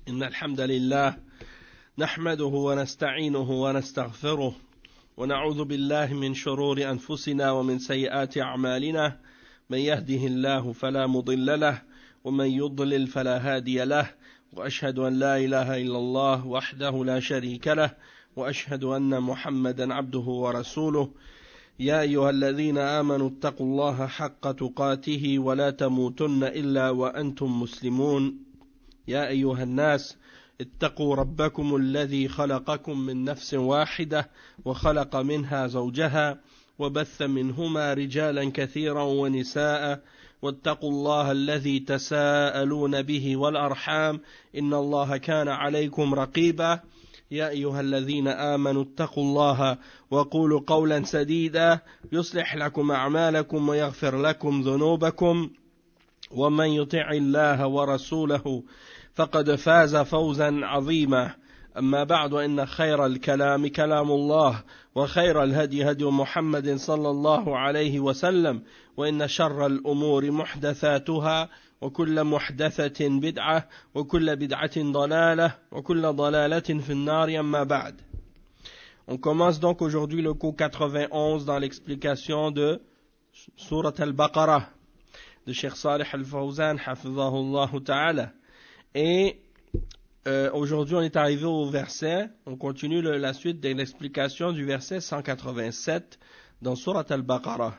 إن الحمد لله نحمده ونستعينه ونستغفره ونعوذ بالله من شرور أنفسنا ومن سيئات أعمالنا من يهده الله فلا مضل له ومن يضلل فلا هادي له وأشهد أن لا إله إلا الله وحده لا شريك له وأشهد أن محمدا عبده ورسوله يا أيها الذين آمنوا اتقوا الله حق تقاته ولا تموتن إلا وأنتم مسلمون يا أيها الناس اتقوا ربكم الذي خلقكم من نفس واحدة وخلق منها زوجها وبث منهما رجالا كثيرا ونساء واتقوا الله الذي تساءلون به والأرحام إن الله كان عليكم رقيبا يا أيها الذين آمنوا اتقوا الله وقولوا قولا سديدا يصلح لكم أعمالكم ويغفر لكم ذنوبكم ومن يطع الله ورسوله فقد فاز فوزا عظيما أما بعد إن خير الكلام كلام الله وخير الهدي هدي محمد صلى الله عليه وسلم وإن شر الأمور محدثاتها وكل محدثة بدعة وكل بدعة ضلالة وكل ضلالة في النار أما بعد. On commence donc aujourd'hui le cours 91 dans l'explication de Surat al-Baqarah de Cheikh Salih al-Fawzan hafizahullah ta'ala. Et aujourd'hui on est arrivé au verset, on continue la suite de l'explication du verset 187 dans Surat al-Baqarah.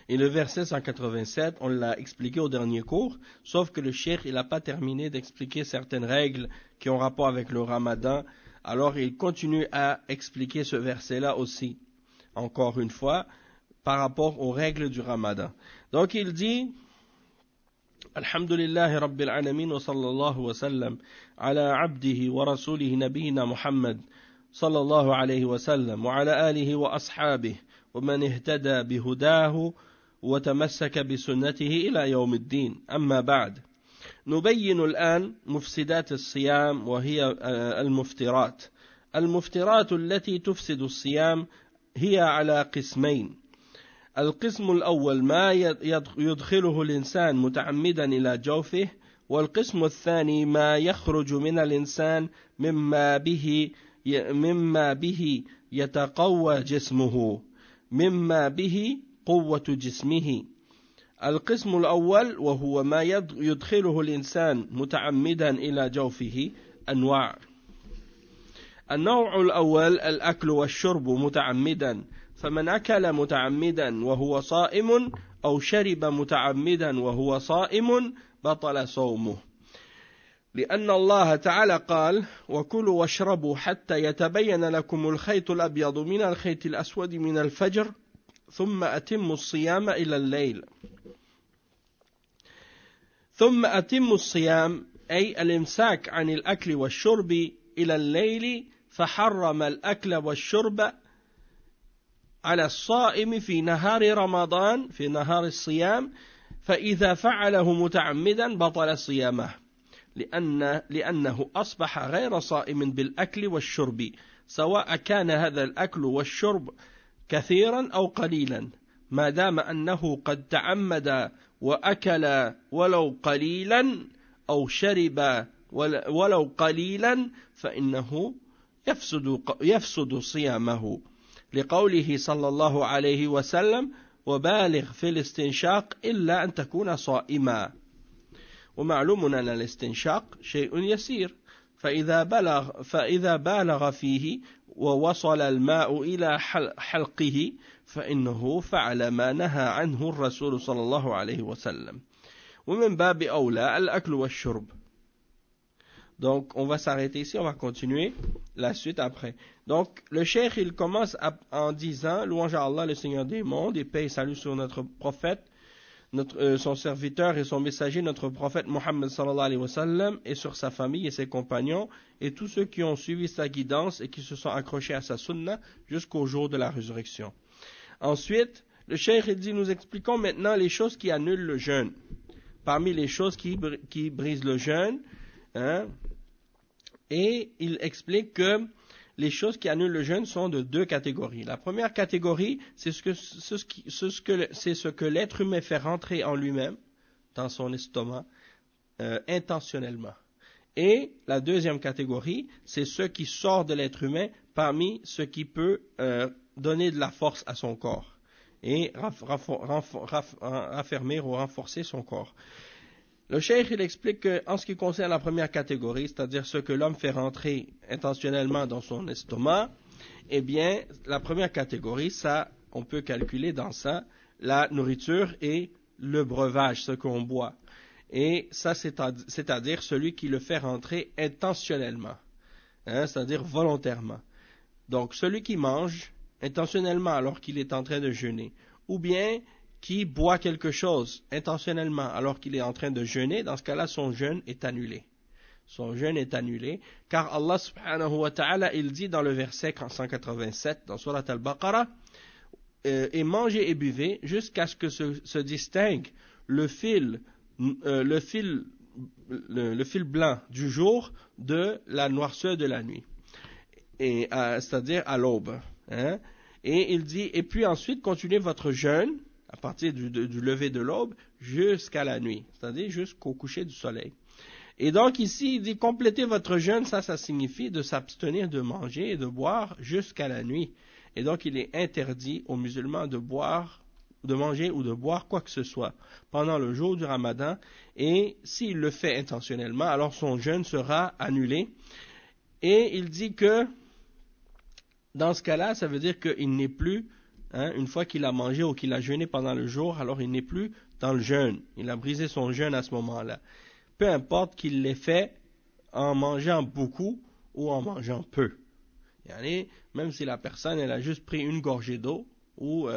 Et le verset 187, on l'a expliqué au dernier cours, sauf que le cheikh il n'a pas terminé d'expliquer certaines règles qui ont rapport avec le ramadan, alors il continue à expliquer ce verset-là aussi, encore une fois, par rapport aux règles du ramadan. Donc il dit... الحمد لله رب العالمين وصلى الله وسلم على عبده ورسوله نبينا محمد صلى الله عليه وسلم وعلى آله وأصحابه ومن اهتدى بهداه وتمسك بسنته إلى يوم الدين أما بعد نبين الآن مفسدات الصيام وهي المفترات التي تفسد الصيام هي على قسمين. القسم الأول ما يدخله الإنسان متعمدا إلى جوفه، والقسم الثاني ما يخرج من الإنسان مما به يتقوى جسمه، مما به قوة جسمه. القسم الأول وهو ما يدخله الإنسان متعمدا إلى جوفه أنواع. النوع الأول الأكل والشرب متعمدا، فمن أكل متعمدا وهو صائم أو شرب متعمدا وهو صائم بطل صومه، لأن الله تعالى قال وكلوا واشربوا حتى يتبين لكم الخيط الأبيض من الخيط الأسود من الفجر ثم أتموا الصيام إلى الليل. ثم أتموا الصيام أي الإمساك عن الأكل والشرب إلى الليل، فحرم الأكل والشرب على الصائم في نهار رمضان في نهار الصيام، فإذا فعله متعمدا بطل صيامه، لأنه أصبح غير صائم بالأكل والشرب، سواء كان هذا الأكل والشرب كثيرا أو قليلا، ما دام أنه قد تعمد وأكل ولو قليلا أو شرب ولو قليلا فإنه يفسد صيامه، لقوله صلى الله عليه وسلم وبالغ في الاستنشاق إلا أن تكون صائما. ومعلوم أن الاستنشاق شيء يسير، فإذا بالغ فيه ووصل الماء إلى حلقه فإنه فعل ما نهى عنه الرسول صلى الله عليه وسلم. ومن باب أولى الأكل والشرب. Donc, on va s'arrêter ici, on va continuer la suite après. Donc, le cheikh, il commence en disant, louange à Allah, le Seigneur des mondes, et paix et salut sur notre prophète, son serviteur et son messager, notre prophète Mohammed sallallahu alayhi wa sallam, et sur sa famille et ses compagnons, et tous ceux qui ont suivi sa guidance et qui se sont accrochés à sa sunna jusqu'au jour de la résurrection. Ensuite, le cheikh, il dit, nous expliquons maintenant les choses qui annulent le jeûne. Parmi les choses qui brisent le jeûne, et il explique que les choses qui annulent le jeûne sont de deux catégories. La première catégorie, c'est ce que l'être humain fait rentrer en lui-même, dans son estomac, intentionnellement. Et la deuxième catégorie, c'est ce qui sort de l'être humain parmi ce qui peut donner de la force à son corps et raffermir ou renforcer son corps. Le cheikh, il explique qu'en ce qui concerne la première catégorie, c'est-à-dire ce que l'homme fait rentrer intentionnellement dans son estomac, eh bien, la première catégorie, ça, on peut calculer dans ça la nourriture et le breuvage, ce qu'on boit. Et ça, c'est-à-dire celui qui le fait rentrer intentionnellement, c'est-à-dire volontairement. Donc, celui qui mange intentionnellement alors qu'il est en train de jeûner, ou bien qui boit quelque chose intentionnellement alors qu'il est en train de jeûner, dans ce cas-là, son jeûne est annulé. Son jeûne est annulé, car Allah subhanahu wa ta'ala, il dit dans le verset 187, dans Surat al-Baqarah, et mangez et buvez jusqu'à ce que se distingue le fil blanc du jour de la noirceur de la nuit, c'est-à-dire à l'aube. Et il dit, et puis ensuite continuez votre jeûne à partir du lever de l'aube jusqu'à la nuit, c'est-à-dire jusqu'au coucher du soleil. Et donc ici, il dit, complétez votre jeûne, ça signifie de s'abstenir de manger et de boire jusqu'à la nuit. Et donc il est interdit aux musulmans de manger ou de boire quoi que ce soit pendant le jour du Ramadan, et s'il le fait intentionnellement, alors son jeûne sera annulé. Et il dit que dans ce cas-là, ça veut dire qu'il n'est plus, une fois qu'il a mangé ou qu'il a jeûné pendant le jour, alors il n'est plus dans le jeûne. Il a brisé son jeûne à ce moment-là. Peu importe qu'il l'ait fait en mangeant beaucoup ou en mangeant peu. Même si la personne elle a juste pris une gorgée d'eau ou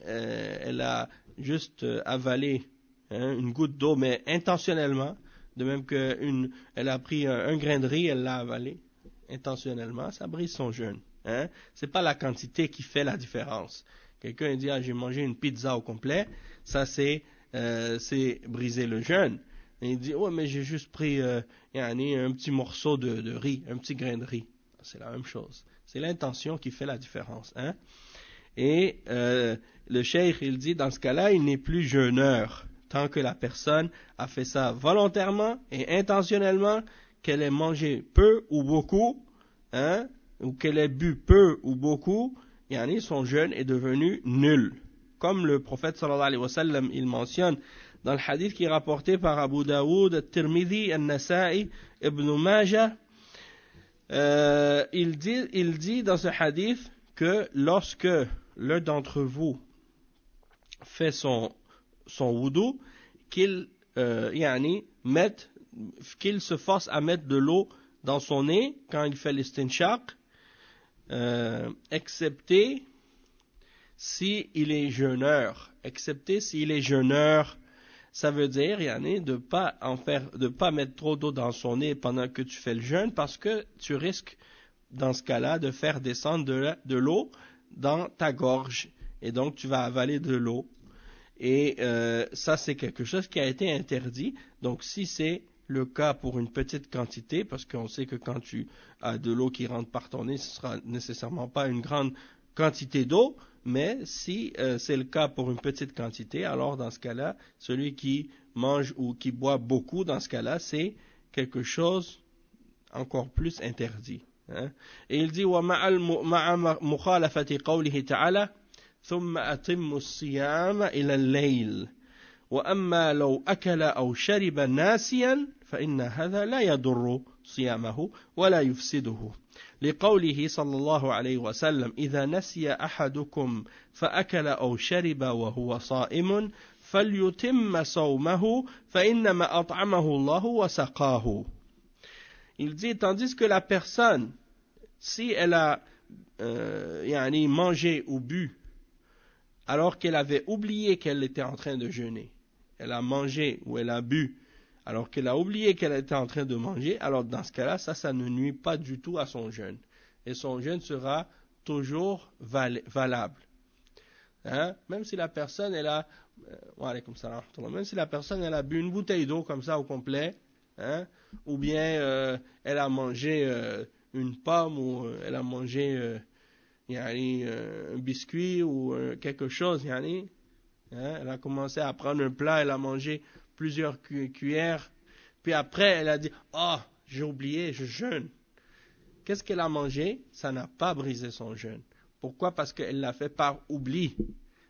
elle a juste avalé une goutte d'eau, mais intentionnellement, de même qu'elle a pris un grain de riz, elle l'a avalé intentionnellement, ça brise son jeûne. C'est pas la quantité qui fait la différence. Quelqu'un dit, j'ai mangé une pizza au complet, ça c'est briser le jeûne. Et il dit, mais j'ai juste pris un petit morceau de riz, un petit grain de riz. C'est la même chose. C'est l'intention qui fait la différence. Et le cheikh, il dit, dans ce cas-là, il n'est plus jeûneur, tant que la personne a fait ça volontairement et intentionnellement, qu'elle ait mangé peu ou beaucoup, ou qu'elle ait bu peu ou beaucoup, son jeûne est devenu nul. Comme le prophète sallallahu alayhi wa sallam, il mentionne dans le hadith qui est rapporté par Abu Daoud, At-Tirmidhi, An-Nasa'i, Ibn Majah, il dit dans ce hadith que lorsque l'un d'entre vous fait son wudu, qu'il se force à mettre de l'eau dans son nez quand il fait l'istinshaq, excepté s'il est jeûneur. Excepté s'il est jeûneur, ça veut dire, de pas mettre trop d'eau dans son nez pendant que tu fais le jeûne, parce que tu risques, dans ce cas-là, de faire descendre de l'eau dans ta gorge, et donc tu vas avaler de l'eau. Et ça, c'est quelque chose qui a été interdit. Donc, si c'est le cas pour une petite quantité, parce qu'on sait que quand tu as de l'eau qui rentre par ton nez, ce sera nécessairement pas une grande quantité d'eau, mais si c'est le cas pour une petite quantité, alors dans ce cas-là, celui qui mange ou qui boit beaucoup, dans ce cas-là, c'est quelque chose encore plus interdit. Et il dit وَمَعَ مُخَالَفَةِ قَوْلِهِ تَعَالَى ثُمَّ أَتِمُّ الصِّيَامَ إِلَى اللَّيْلِ وَأَمَّا لَوْ أَكَلَ أَوْ شَرِبَ نَاسِيًا فَإِنَّ هَذَا لَا يَضُرُّ صِيَامَهُ وَلَا يُفْسِدُهُ لقوله صلى الله عليه وسلم إذا نسي أحدكم فأكل أو شرب وهو صائم فليتم صومه فإنما أطعمه الله وسقاه. Il dit, tandis que la personne, si elle a mangé ou bu alors qu'elle avait oublié qu'elle était en train de jeûner, elle a mangé ou elle a bu alors qu'elle a oublié qu'elle était en train de manger, alors dans ce cas-là, ça ne nuit pas du tout à son jeûne. Et son jeûne sera toujours valable. Même si la personne, elle a bu une bouteille d'eau comme ça au complet, ou bien elle a mangé une pomme, ou elle a mangé un biscuit ou quelque chose, elle a commencé à prendre un plat, elle a mangé plusieurs cuillères, puis après elle a dit, j'ai oublié, je jeûne. Qu'est-ce qu'elle a mangé? Ça n'a pas brisé son jeûne. Pourquoi? Parce qu'elle l'a fait par oubli.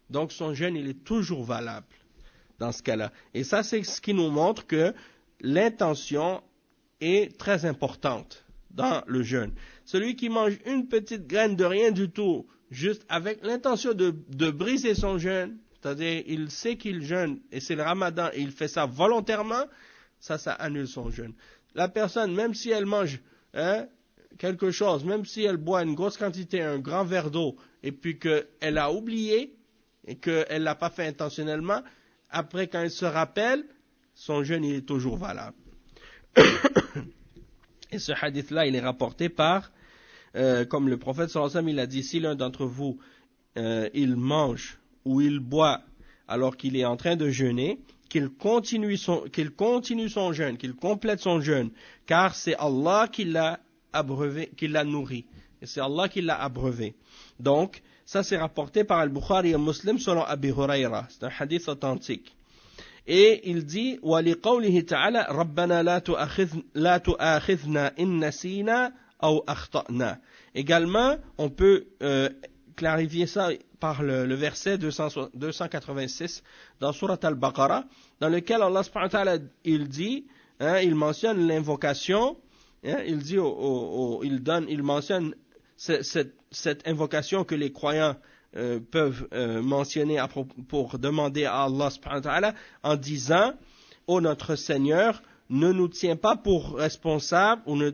Donc son jeûne, il est toujours valable dans ce cas-là. Et ça, c'est ce qui nous montre que l'intention est très importante dans le jeûne. Celui qui mange une petite graine de rien du tout, juste avec l'intention de briser son jeûne, c'est-à-dire il sait qu'il jeûne et c'est le ramadan et il fait ça volontairement, ça annule son jeûne. La personne, même si elle mange quelque chose, même si elle boit une grosse quantité, un grand verre d'eau, et puis qu'elle a oublié et qu'elle ne l'a pas fait intentionnellement, après quand elle se rappelle, son jeûne il est toujours valable. Et ce hadith-là, il est rapporté par, comme le prophète sallallahu alayhi wa sallam, il a dit, si l'un d'entre vous, il mange ou il boit alors qu'il est en train de jeûner, qu'il continue son jeûne, qu'il complète son jeûne, car c'est Allah qui l'a abreuvé, qui l'a nourri. Et c'est Allah qui l'a abreuvé. Donc, ça c'est rapporté par Al-Bukhari et Muslim selon Abi Hurayra. C'est un hadith authentique. Et il dit, وَلِقَوْلِهِ تَعَالَى رَبَّنَا لَا تُؤَاخِذْنَا إِن نَسِينَا أَوْ أَخْطَأْنَا. Également, on peut clarifier ça par le verset 286 dans Surat Al-Baqarah, dans lequel Allah subhanahu wa ta'ala, il dit, il mentionne l'invocation, il dit, il mentionne cette invocation que les croyants peuvent mentionner pour demander à Allah subhanahu wa ta'ala en disant, ô notre Seigneur, ne nous tiens pas pour responsables ou ne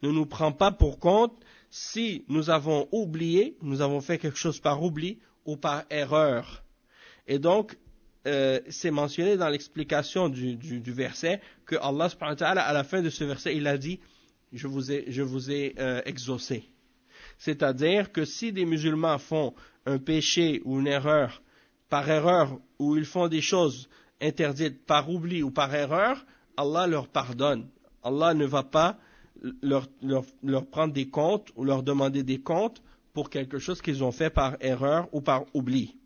nous prends pas pour compte si nous avons oublié, nous avons fait quelque chose par oubli ou par erreur. Et donc, c'est mentionné dans l'explication du verset que Allah subhanahu wa ta'ala, à la fin de ce verset, il a dit, je vous ai exaucé. C'est-à-dire que si des musulmans font un péché ou une erreur, par erreur, ou ils font des choses interdites par oubli ou par erreur, Allah leur pardonne. Allah ne va pas leur prendre des comptes ou leur demander des comptes pour quelque chose qu'ils ont fait par erreur ou par oubli.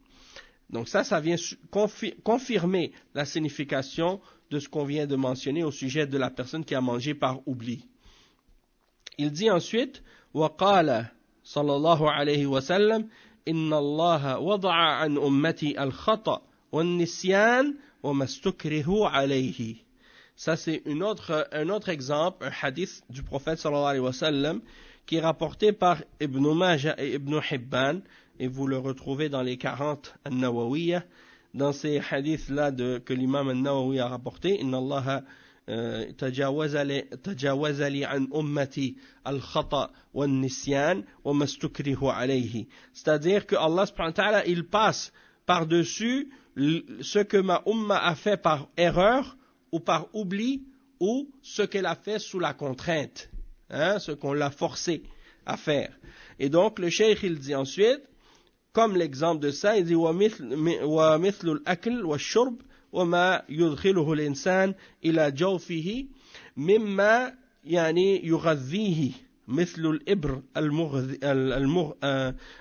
Donc ça vient confirmer la signification de ce qu'on vient de mentionner au sujet de la personne qui a mangé par oubli. Il dit ensuite, وَقَالَ صلى الله عليه وسلم إن الله وضع عن أمتي الخطأ والنسيان وما استكره عليه. Ça c'est un autre exemple, un hadith du prophète sallallahu alayhi wa sallam qui est rapporté par Ibn Majah et Ibn Hibban, et vous le retrouvez dans les 40 An-Nawawiyya, dans ces hadiths-là que l'imam An-Nawawi a rapporté, Inna Allah تجاوز لي عن أمتي الخطأ والنسيان وما استكره عليه. C'est-à-dire que Allah subhanahu wa ta'ala, il passe par-dessus ce que ma umma a fait par erreur ou par oubli ou ce qu'elle a fait sous la contrainte, ce qu'on l'a forcé à faire. Et donc le cheikh il dit ensuite, comme l'exemple de ça, il dit وَمِثْلُ الْأَكْلِ وَالشُّرْبِ وما يدخله الإنسان إلى جوفه مما يعني يغذيه مثل الإبر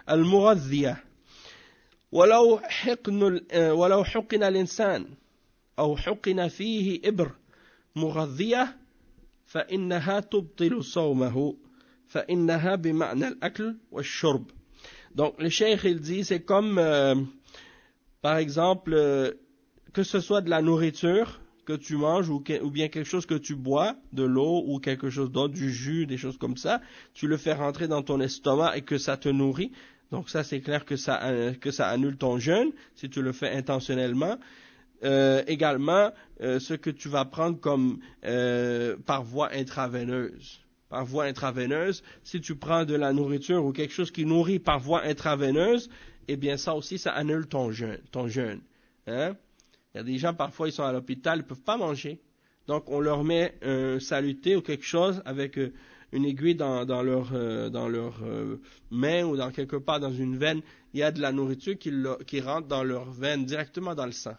المغذية ولو حقن الإنسان أو حقن فيه إبر مغذية فإنها تبطل صومه فإنها بمعنى الأكل والشرب. Donc le cheikh il dit c'est comme par exemple que ce soit de la nourriture que tu manges ou bien quelque chose que tu bois, de l'eau ou quelque chose d'autre, du jus, des choses comme ça, tu le fais rentrer dans ton estomac et que ça te nourrit. Donc ça c'est clair que ça annule ton jeûne si tu le fais intentionnellement. Également, ce que tu vas prendre comme par voie intraveineuse. Par voie intraveineuse, si tu prends de la nourriture ou quelque chose qui nourrit par voie intraveineuse, eh bien ça aussi ça annule ton jeûne. Il y a des gens, parfois, ils sont à l'hôpital, ils ne peuvent pas manger. Donc, on leur met un saluté ou quelque chose avec une aiguille dans leur main ou dans quelque part dans une veine. Il y a de la nourriture qui rentre dans leur veine directement dans le sang.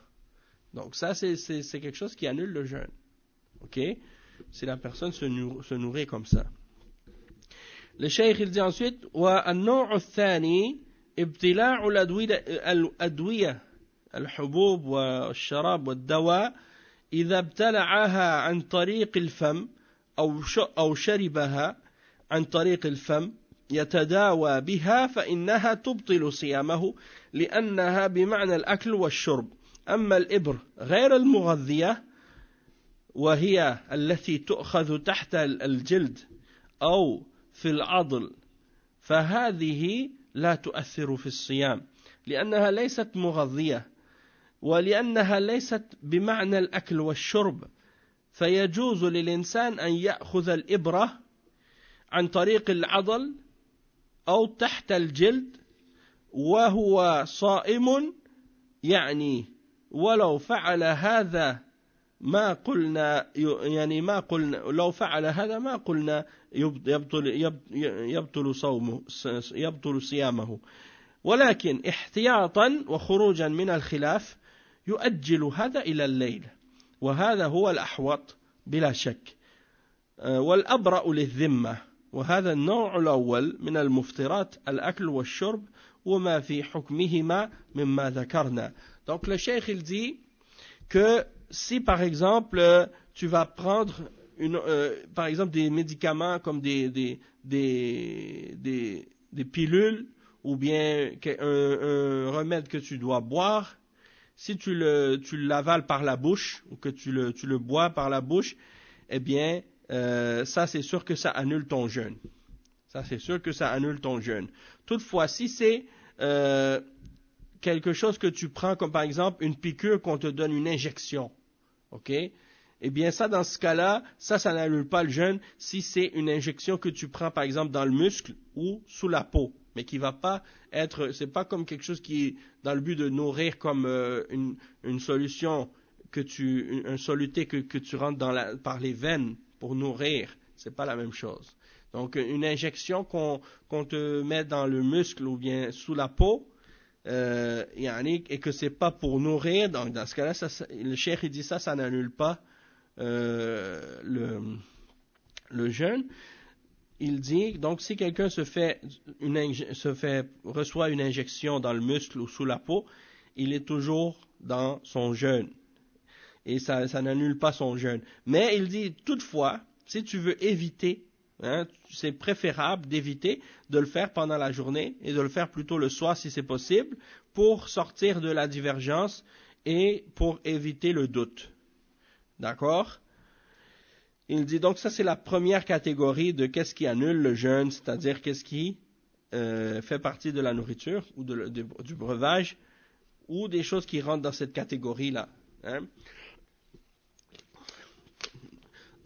Donc, ça, c'est quelque chose qui annule le jeûne. OK? Si la personne se nourrit comme ça. Le cheikh, il dit ensuite, وَالنَّوْعُ الثَّانِي ابْتِلَاعُ الْأَدْوِيَةِ الحبوب والشراب والدواء إذا ابتلعها عن طريق الفم أو شربها عن طريق الفم يتداوى بها فإنها تبطل صيامه لأنها بمعنى الأكل والشرب. أما الإبر غير المغذية وهي التي تؤخذ تحت الجلد أو في العضل فهذه لا تؤثر في الصيام لأنها ليست مغذية ولأنها ليست بمعنى الأكل والشرب، فيجوز للإنسان أن يأخذ الإبرة عن طريق العضل أو تحت الجلد وهو صائم، يعني ولو فعل هذا ما قلنا لو فعل هذا ما قلنا يبطل صيامه، ولكن احتياطا وخروجا من الخلاف يؤجل هذا إلى الليل، وهذا هو الأحوط بلا شك، والأبرأ للذمة. وهذا النوع الأول من المفطرات الأكل والشرب وما في حكمهما مما ذكرنا. Donc le cheikh il dit que si par exemple tu vas prendre par exemple des médicaments comme des pilules ou bien un remède que tu dois boire, si tu l'avales par la bouche ou que tu le bois par la bouche, eh bien ça c'est sûr que ça annule ton jeûne. Ça c'est sûr que ça annule ton jeûne. Toutefois, si c'est quelque chose que tu prends comme par exemple une piqûre qu'on te donne, une injection, ok? Eh bien ça dans ce cas-là, ça n'annule pas le jeûne si c'est une injection que tu prends par exemple dans le muscle ou sous la peau, mais qui va pas être, c'est pas comme quelque chose qui est dans le but de nourrir comme une solution un soluté que tu rentres par les veines pour nourrir, c'est pas la même chose. Donc une injection qu'on te met dans le muscle ou bien sous la peau, et que c'est pas pour nourrir, donc dans ce cas-là, le cheikh il dit ça n'annule pas le jeûne. Il dit donc si quelqu'un reçoit une injection dans le muscle ou sous la peau, il est toujours dans son jeûne et ça n'annule pas son jeûne. Mais il dit toutefois, si tu veux éviter, c'est préférable d'éviter de le faire pendant la journée et de le faire plutôt le soir si c'est possible pour sortir de la divergence et pour éviter le doute. D'accord? Il dit donc ça c'est la première catégorie de qu'est-ce qui annule le jeûne, c'est-à-dire qu'est-ce qui fait partie de la nourriture ou du breuvage ou des choses qui rentrent dans cette catégorie-là.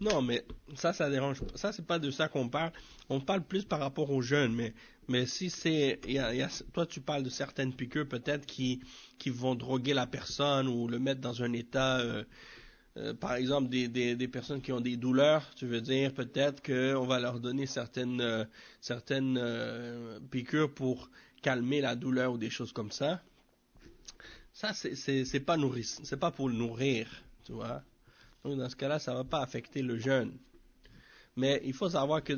Non, mais ça dérange pas. Ça, c'est pas de ça qu'on parle. On parle plus par rapport au jeûne. Mais si c'est, toi, tu parles de certaines piqûres peut-être qui vont droguer la personne ou le mettre dans un état, par exemple, des personnes qui ont des douleurs. Tu veux dire peut-être qu'on va leur donner certaines piqûres pour calmer la douleur ou des choses comme ça. Ça, c'est pas nourrissant. C'est pas pour le nourrir, tu vois. Donc dans ce cas-là, ça ne va pas affecter le jeûne. Mais il faut savoir que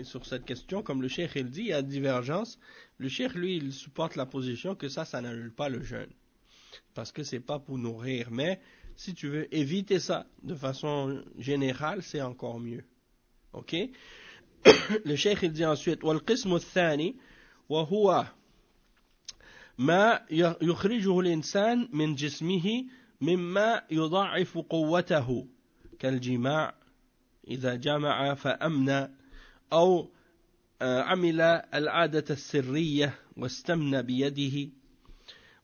sur cette question, comme le cheikh il dit, il y a divergence. Le cheikh, lui, il supporte la position que ça n'annule pas le jeûne. Parce que c'est pas pour nourrir. Mais si tu veux éviter ça de façon générale, c'est encore mieux. Ok? Le cheikh il dit ensuite, وَالْقِسْمُ الثَّانِي وَهُوَ مَا يُخْرِجُهُ الْإِنسَانِ مِنْ جِسْمِهِ مما يضاعف قوته كالجماع إذا جمع فأمنى أو عمل العادة السرية واستمنى بيده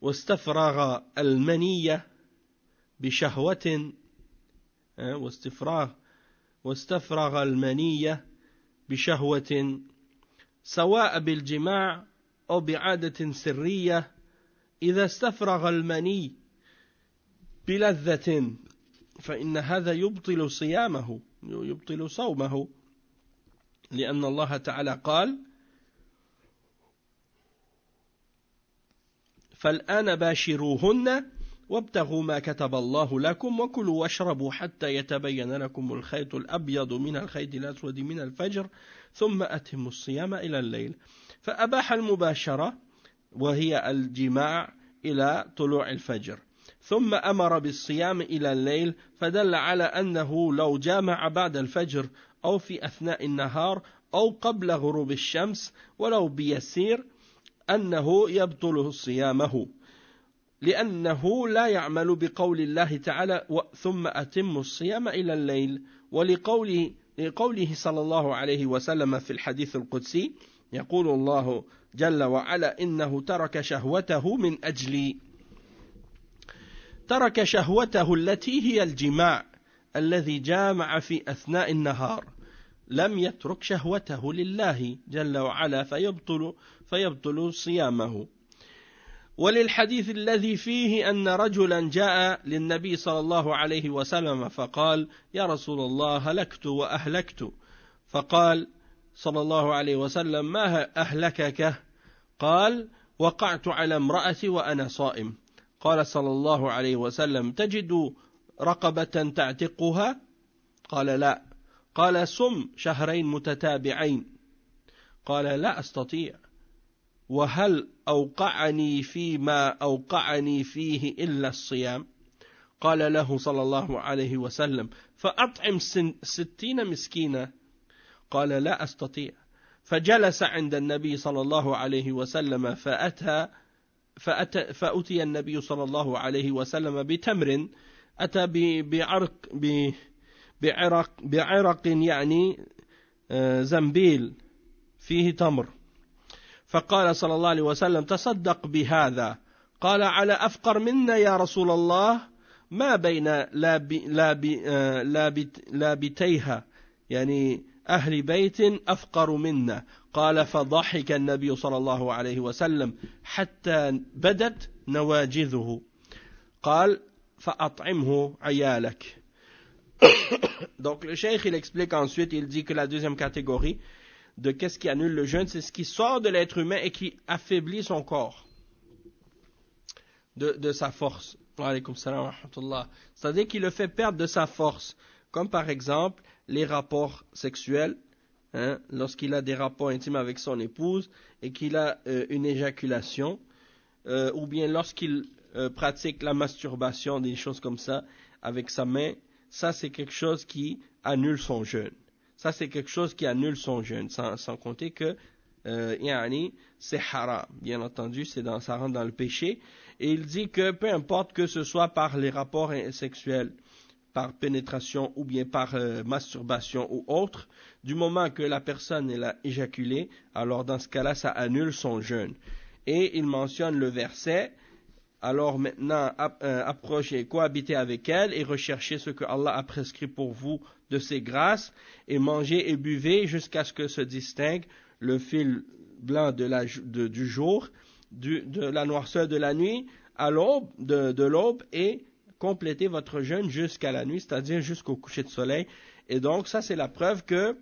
واستفرغ المنية بشهوة واستفرغ المنية بشهوة سواء بالجماع أو بعادة سرية إذا استفرغ المني بلذة فإن هذا يبطل صومه لأن الله تعالى قال فالآن باشروهن وابتغوا ما كتب الله لكم وكلوا واشربوا حتى يتبين لكم الخيط الأبيض من الخيط الأسود من الفجر ثم أتموا الصيام إلى الليل. فأباح المباشرة وهي الجماع إلى طلوع الفجر. ثم أمر بالصيام إلى الليل فدل على أنه لو جامع بعد الفجر أو في أثناء النهار أو قبل غروب الشمس ولو بيسير أنه يبطل صيامه لأنه لا يعمل بقول الله تعالى ثم أتم الصيام إلى الليل لقوله صلى الله عليه وسلم في الحديث القدسي يقول الله جل وعلا إنه ترك شهوته من أجلي ترك شهوته التي هي الجماع الذي جامع في أثناء النهار لم يترك شهوته لله جل وعلا فيبطل صيامه وللحديث الذي فيه أن رجلا جاء للنبي صلى الله عليه وسلم فقال يا رسول الله هلكت وأهلكت فقال صلى الله عليه وسلم ما أهلكك قال وقعت على امرأتي وأنا صائم قال صلى الله عليه وسلم تجد رقبة تعتقها قال لا قال صم شهرين متتابعين قال لا أستطيع وهل أوقعني فيما أوقعني فيه إلا الصيام قال له صلى الله عليه وسلم فأطعم 60 مسكينا قال لا أستطيع فجلس عند النبي صلى الله عليه وسلم فأتي النبي صلى الله عليه وسلم بتمر أتى بعرق يعني زنبيل فيه تمر فقال صلى الله عليه وسلم تصدق بهذا قال على أفقر منا يا رسول الله ما بين لابتيها يعني أهل بيت أفقر منا قال فضحك النبي صلى الله عليه وسلم حتى بدت نواجذه قال فأطعمه عيالك. Donc le cheikh il explique ensuite, il dit que la deuxième catégorie de qu'est-ce qui annule le jeûne, c'est ce qui sort de l'être humain et qui affaiblit son corps de sa force. C'est-à-dire qu'il le fait perdre de sa force, comme par exemple les rapports sexuels, hein, lorsqu'il a des rapports intimes avec son épouse et qu'il a une éjaculation, ou bien lorsqu'il pratique la masturbation, des choses comme ça, avec sa main, ça c'est quelque chose qui annule son jeûne. Ça, c'est quelque chose qui annule son jeûne, sans compter que c'est haram. Bien entendu, ça rentre dans le péché. Et il dit que peu importe que ce soit par les rapports sexuels, par pénétration ou bien par masturbation ou autre, du moment que la personne elle a éjaculé, alors dans ce cas-là, ça annule son jeûne. Et il mentionne le verset, alors maintenant approchez, cohabitez avec elle et recherchez ce que Allah a prescrit pour vous de ses grâces et mangez et buvez jusqu'à ce que se distingue le fil blanc du jour, de la noirceur de la nuit à l'aube, de l'aube et complétez votre jeûne jusqu'à la nuit, c'est-à-dire jusqu'au coucher de soleil. Et donc ça c'est la preuve que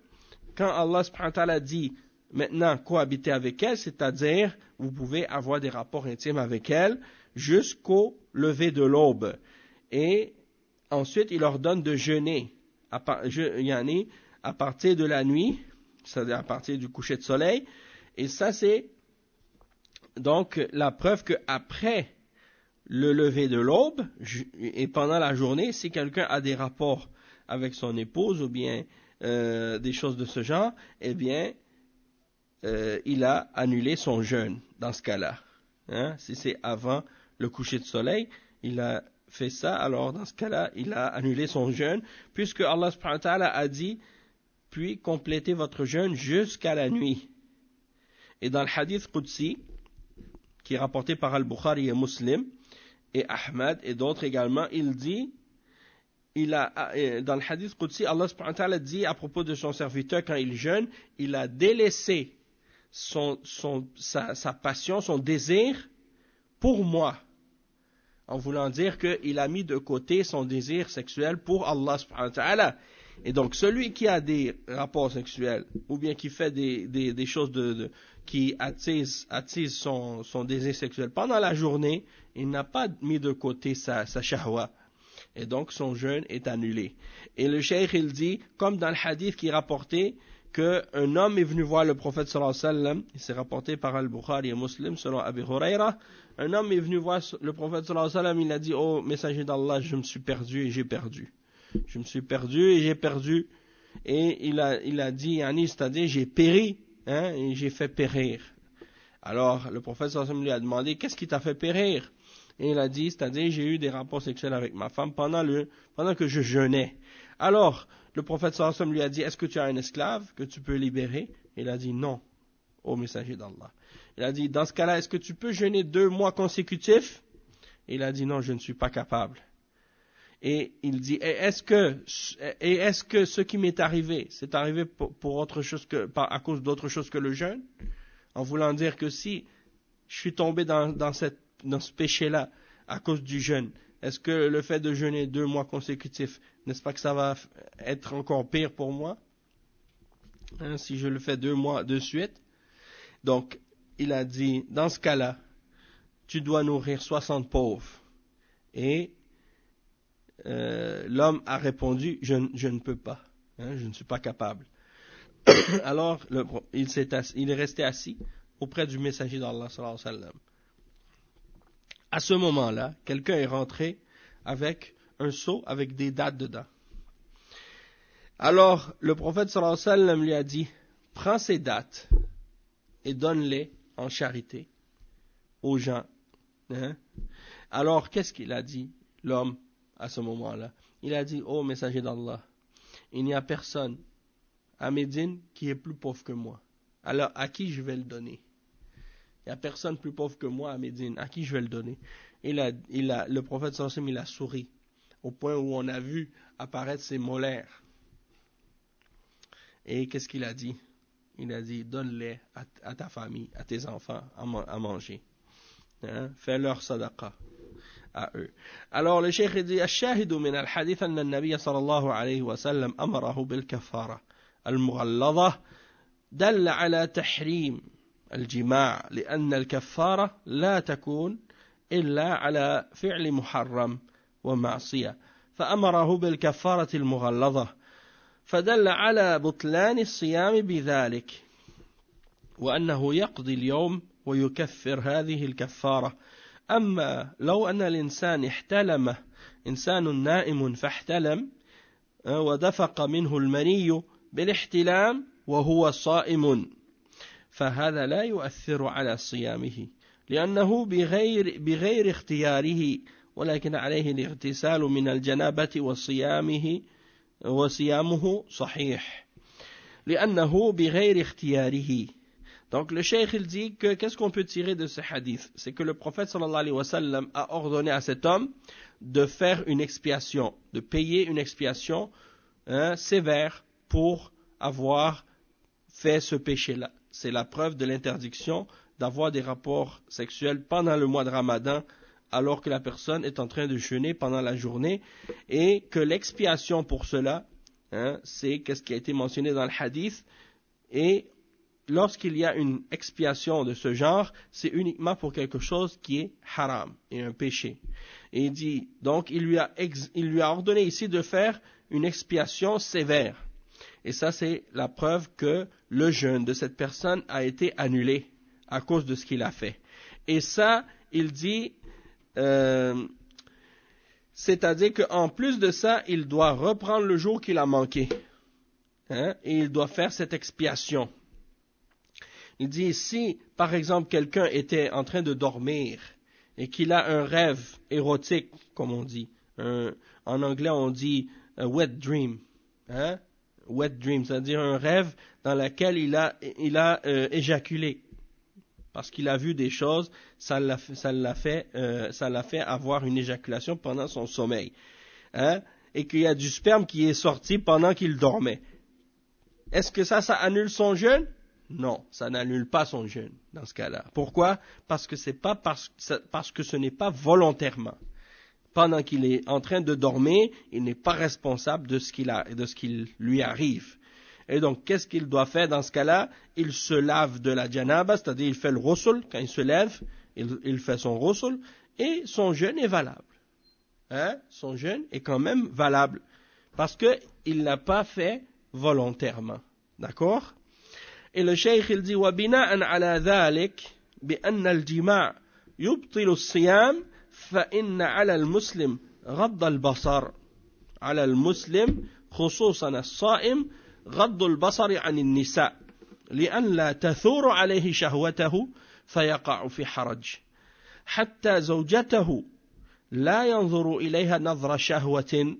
quand Allah subhanahu wa ta'ala dit maintenant cohabitez avec elle, c'est-à-dire vous pouvez avoir des rapports intimes avec elle jusqu'au lever de l'aube. Et ensuite il leur donne de jeûner à partir de la nuit, c'est-à-dire à partir du coucher de soleil. Et ça c'est donc la preuve qu'après le lever de l'aube et pendant la journée, si quelqu'un a des rapports avec son épouse ou bien des choses de ce genre, eh bien il a annulé son jeûne dans ce cas-là. Hein? Si c'est avant le coucher de soleil, il a fait ça, alors dans ce cas-là, il a annulé son jeûne, puisque Allah subhanahu wa ta'ala a dit, puis complétez votre jeûne jusqu'à la nuit. Et dans le hadith Qudsi, qui est rapporté par Al-Bukhari et Muslim, et Ahmad et d'autres également, il dit, dans le hadith Qudsi, Allah subhanahu wa ta'ala dit à propos de son serviteur quand il jeûne, il a délaissé sa passion, son désir pour moi, en voulant dire qu'il a mis de côté son désir sexuel pour Allah subhanahu wa ta'ala. Et donc celui qui a des rapports sexuels ou bien qui fait des choses qui attisent son désir sexuel pendant la journée, il n'a pas mis de côté sa shahwa. Et donc son jeûne est annulé. Et le cheikh il dit, comme dans le hadith qui est rapporté, qu'un homme est venu voir le prophète sallallahu alayhi wa sallam, il s'est rapporté par Al-Bukhari et Muslim selon Abi Huraira, un homme est venu voir le prophète sallallahu alayhi wa sallam, il a dit, oh messager d'Allah, je me suis perdu et j'ai perdu. Je me suis perdu et j'ai perdu. Et il a dit, c'est-à-dire j'ai péri, et j'ai fait périr. Alors le prophète sallallahu alayhi wa sallam lui a demandé, qu'est-ce qui t'a fait périr? Et il a dit, c'est-à-dire j'ai eu des rapports sexuels avec ma femme pendant que je jeûnais. Alors, le prophète sallallahu alayhi wa sallam lui a dit, est-ce que tu as un esclave que tu peux libérer? Il a dit, non, ô messager d'Allah. Il a dit, dans ce cas-là, est-ce que tu peux jeûner 2 mois consécutifs? Il a dit, non, je ne suis pas capable. Et il dit, est-ce que ce qui m'est arrivé, c'est arrivé pour autre chose à cause d'autre chose que le jeûne? En voulant dire que si je suis tombé dans ce péché-là à cause du jeûne, est-ce que le fait de jeûner 2 mois consécutifs, n'est-ce pas que ça va être encore pire pour moi, si je le fais 2 mois de suite? Donc, il a dit, dans ce cas-là, tu dois nourrir 60 pauvres. Et l'homme a répondu, je ne peux pas, je ne suis pas capable. Alors, il est resté assis auprès du messager d'Allah sallallahu alayhi wa sallam. À ce moment-là, quelqu'un est rentré avec un seau avec des dattes dedans. Alors, le prophète sallallahu alayhi wa sallam lui a dit, prends ces dattes et donne-les en charité aux gens. Alors, qu'est-ce qu'il a dit, l'homme, à ce moment-là? Il a dit, ô messager d'Allah, il n'y a personne à Médine qui est plus pauvre que moi. Alors, à qui je vais le donner? Il n'y a personne plus pauvre que moi à Médine. À qui je vais le donner? Le prophète sallallahu alayhi wa sallam, il a souri, au point où on a vu apparaître ses molaires. Et qu'est-ce qu'il a dit? Il a dit, donne-les à ta famille, à tes enfants, à manger. Fais-leur sadaqa à eux. Alors le cheikh dit, الشاهد من الحديث أن النبي صلى الله عليه وسلم أمره بالكفارة المغلظة دل على تحريم الجماع لأن الكفارة لا تكون إلا على فعل محرم ومعصية فأمره بالكفارة المغلظة فدل على بطلان الصيام بذلك وأنه يقضي اليوم ويكفر هذه الكفارة. أما لو أن الإنسان احتلم إنسان نائم فاحتلم ودفق منه المني بالاحتلام وهو صائم فهذا لا يؤثر على صيامه لأنه بغير اختياره ولكن عليه الاغتسال من الجنابة وصيامه صحيح لأنه بغير اختياره. Donc le cheikh il dit que qu'est-ce qu'on peut tirer de ce hadith? C'est que le prophète sallallahu alayhi wa sallam a ordonné à cet homme de faire une expiation, de payer une expiation sévère pour avoir fait ce péché-là. C'est la preuve de l'interdiction d'avoir des rapports sexuels pendant le mois de Ramadan alors que la personne est en train de jeûner pendant la journée et que l'expiation pour cela, c'est qu'est-ce qui a été mentionné dans le hadith. Et lorsqu'il y a une expiation de ce genre, c'est uniquement pour quelque chose qui est haram et un péché. Et il dit, donc il lui a ordonné ici de faire une expiation sévère. Et ça, c'est la preuve que le jeûne de cette personne a été annulé à cause de ce qu'il a fait. Et ça, il dit, c'est-à-dire qu'en plus de ça, il doit reprendre le jour qu'il a manqué. Et il doit faire cette expiation. Il dit, si, par exemple, quelqu'un était en train de dormir et qu'il a un rêve érotique, comme on dit, en anglais on dit wet dream, wet dream, c'est-à-dire un rêve dans lequel il a éjaculé, parce qu'il a vu des choses, ça l'a fait avoir une éjaculation pendant son sommeil, et qu'il y a du sperme qui est sorti pendant qu'il dormait. Est-ce que ça annule son jeûne? Non, ça n'annule pas son jeûne dans ce cas-là. Pourquoi? Parce que ce n'est pas volontairement. Pendant qu'il est en train de dormir, il n'est pas responsable de ce qu'il lui arrive. Et donc, qu'est-ce qu'il doit faire dans ce cas-là? Il se lave de la janaba, c'est-à-dire il fait le ghusl, quand il se lève, il fait son ghusl, et son jeûne est valable. Son jeûne est quand même valable, parce qu'il ne l'a pas fait volontairement. D'accord? Et le cheikh il dit وبناء على ذلك بأن الجماع يبطل الصيام فإن على المسلم غض البصر على المسلم خصوصا الصائم غض البصر عن النساء لأن لا تثور عليه شهوته فيقع في حرج حتى زوجته لا ينظر إليها نظر شهوة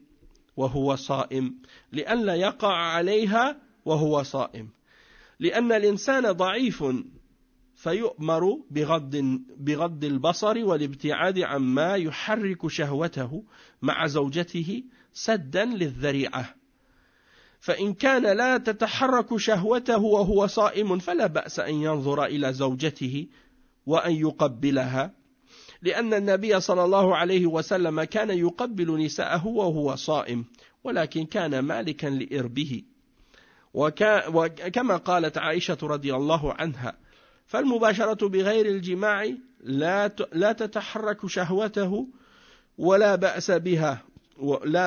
وهو صائم لأن لا يقع عليها وهو صائم لأن الإنسان ضعيف فيؤمر بغض البصر والابتعاد عما يحرك شهوته مع زوجته سدا للذريعة فإن كان لا تتحرك شهوته وهو صائم فلا بأس أن ينظر إلى زوجته وأن يقبلها لأن النبي صلى الله عليه وسلم كان يقبل نساءه وهو صائم ولكن كان مالكا لإربه وكما قالت عائشة رضي الله عنها فالمباشرة بغير الجماع لا تتحرك شهوته ولا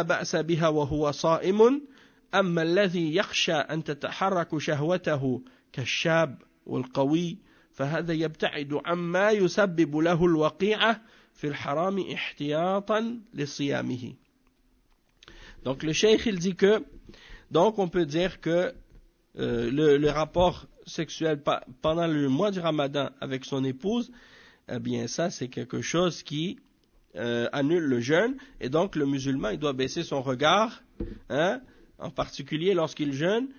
بأس بها وهو صائم أما الذي يخشى أن تتحرك شهوته كالشاب والقوي فهذا يبتعد عما يسبب له الوقيعة في الحرام احتياطا لصيامه. Donc le cheikh il dit que donc on peut dire que le rapport sexuel pendant le mois du Ramadan avec son épouse, eh bien ça c'est quelque chose qui annule le jeûne et donc le musulman il doit baisser son regard, hein, en particulier lorsqu'il jeûne,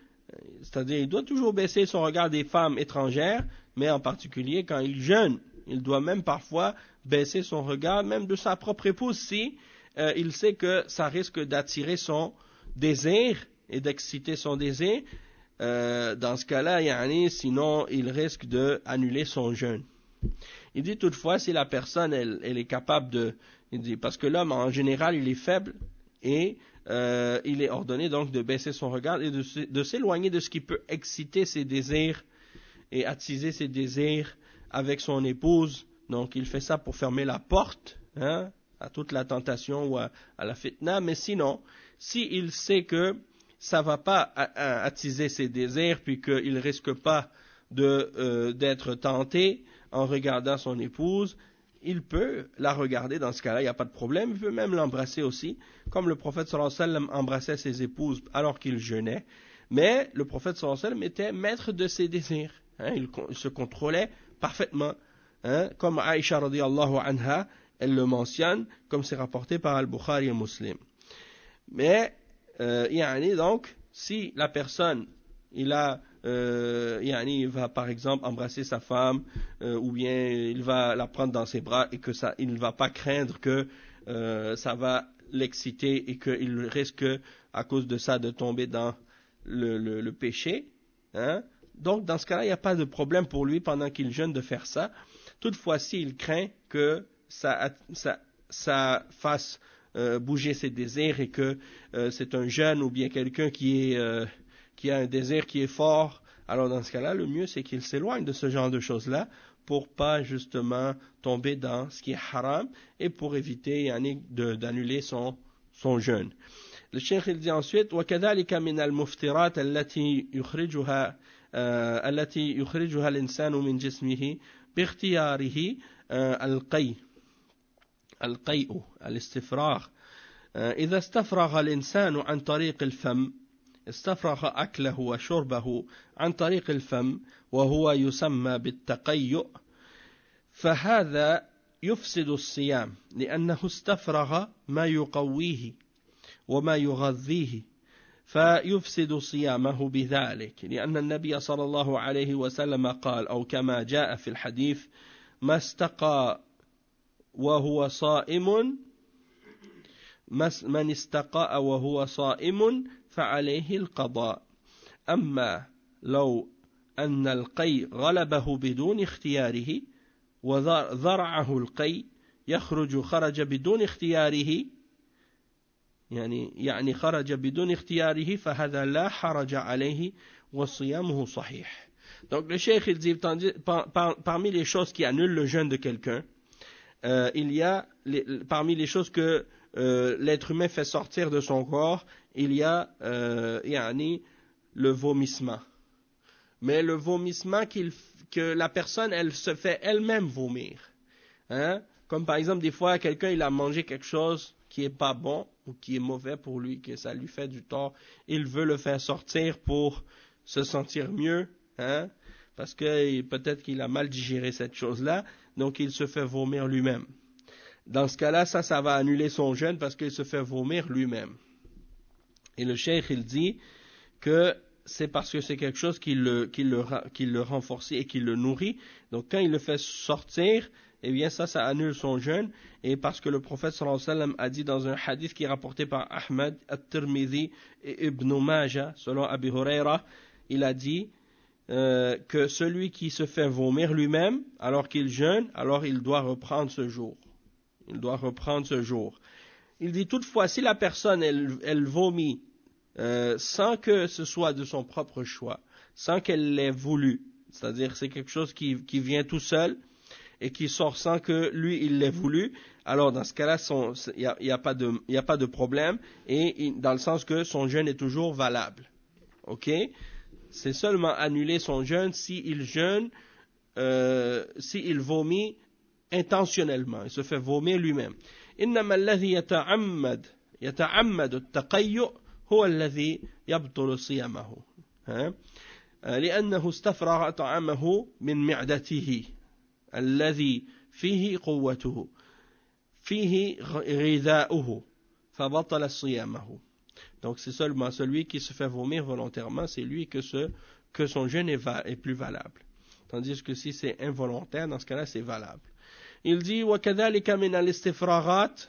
c'est-à-dire il doit toujours baisser son regard des femmes étrangères, mais en particulier quand il jeûne, il doit même parfois baisser son regard même de sa propre épouse si il sait que ça risque d'attirer son désir et d'exciter son désir. Dans ce cas-là, sinon il risque d'annuler son jeûne. Il dit toutefois si la personne elle est capable de, il dit, parce que l'homme en général il est faible et il est ordonné donc de baisser son regard et de s'éloigner de ce qui peut exciter ses désirs et attiser ses désirs avec son épouse. Donc il fait ça pour fermer la porte, hein, à toute la tentation ou à la fitna, mais sinon, s'il sait que ça ne va pas attiser ses désirs, puis qu'il ne risque pas d'être tenté en regardant son épouse, il peut la regarder dans ce cas-là, il n'y a pas de problème, il peut même l'embrasser aussi, comme le prophète sallallahu alayhi wa sallam embrassait ses épouses alors qu'il jeûnait, mais le prophète sallallahu alayhi wa sallam était maître de ses désirs, hein, il se contrôlait parfaitement, hein, comme Aïcha radiyallahu anha, elle le mentionne, comme c'est rapporté par Al-Bukhari et Muslim. Mais donc, si la personne, il va par exemple embrasser sa femme, ou bien il va la prendre dans ses bras et que ça, il ne va pas craindre que ça va l'exciter et qu'il risque à cause de ça de tomber dans le péché, hein? Donc dans ce cas-là, il n'y a pas de problème pour lui pendant qu'il jeûne de faire ça. Toutefois, s'il craint que ça fasse bouger ses désirs et que c'est un jeune ou bien quelqu'un qui a un désir qui est fort, alors dans ce cas-là, le mieux c'est qu'il s'éloigne de ce genre de choses-là pour pas justement tomber dans ce qui est haram et pour éviter d'annuler son jeûne. Le cheikh il dit ensuite وكذلك من المفطرات التي يخرجها الإنسان من جسمه باختياره القيء الاستفراغ إذا استفرغ الإنسان عن طريق الفم استفرغ أكله وشربه عن طريق الفم وهو يسمى بالتقيؤ فهذا يفسد الصيام لأنه استفرغ ما يقويه وما يغذيه فيفسد صيامه بذلك لأن النبي صلى الله عليه وسلم قال أو كما جاء في الحديث ما استقى وهو صائم من استقاء وهو صائم فعليه القضاء أما لو أن القي غلبه بدون اختياره وذرعه القي خرج بدون اختياره يعني خرج بدون اختياره فهذا لا حرج عليه وصيامه صحيح. Donc le cheikh il dit parmi les choses qui annulent le jeûne de quelqu'un, il y a parmi les choses que l'être humain fait sortir de son corps, il y a le vomissement, mais le vomissement que la personne, elle se fait elle-même vomir. Hein? Comme par exemple, des fois, quelqu'un, il a mangé quelque chose qui est pas bon ou qui est mauvais pour lui, que ça lui fait du tort. Il veut le faire sortir pour se sentir mieux, hein? Parce que peut-être qu'il a mal digéré cette chose-là, donc il se fait vomir lui-même. Dans ce cas-là, ça va annuler son jeûne parce qu'il se fait vomir lui-même. Et le cheikh, il dit que c'est parce que c'est quelque chose qui le renforce et qui le nourrit. Donc quand il le fait sortir, eh bien ça annule son jeûne. Et parce que le prophète sallallahu alayhi wa sallam a dit dans un hadith qui est rapporté par Ahmad, At-Tirmidhi et Ibn Majah, selon Abi Huraira, il a dit que celui qui se fait vomir lui-même alors qu'il jeûne, alors il doit reprendre ce jour. Il doit reprendre ce jour. Il dit toutefois, si la personne, elle vomit sans que ce soit de son propre choix, sans qu'elle l'ait voulu, c'est-à-dire c'est quelque chose qui vient tout seul et qui sort sans que lui, il l'ait voulu, alors dans ce cas-là, il n'y a pas de problème, et dans le sens que son jeûne est toujours valable. Ok? C'est seulement annuler son jeûne s'il jeûne, s'il vomit intentionnellement, il se fait vomir lui-même. إنما الذي يتعمد التقيؤ هو الذي يبطل صيامه لأنه استفرغ طعامه من معدته الذي فيه قوته فيه غذاؤه فبطل صيامه. Donc c'est seulement celui qui se fait vomir volontairement, c'est lui que son jeûne est plus valable. Tandis que si c'est involontaire, dans ce cas-là, c'est valable. Il dit وكذلك من الاستفراغات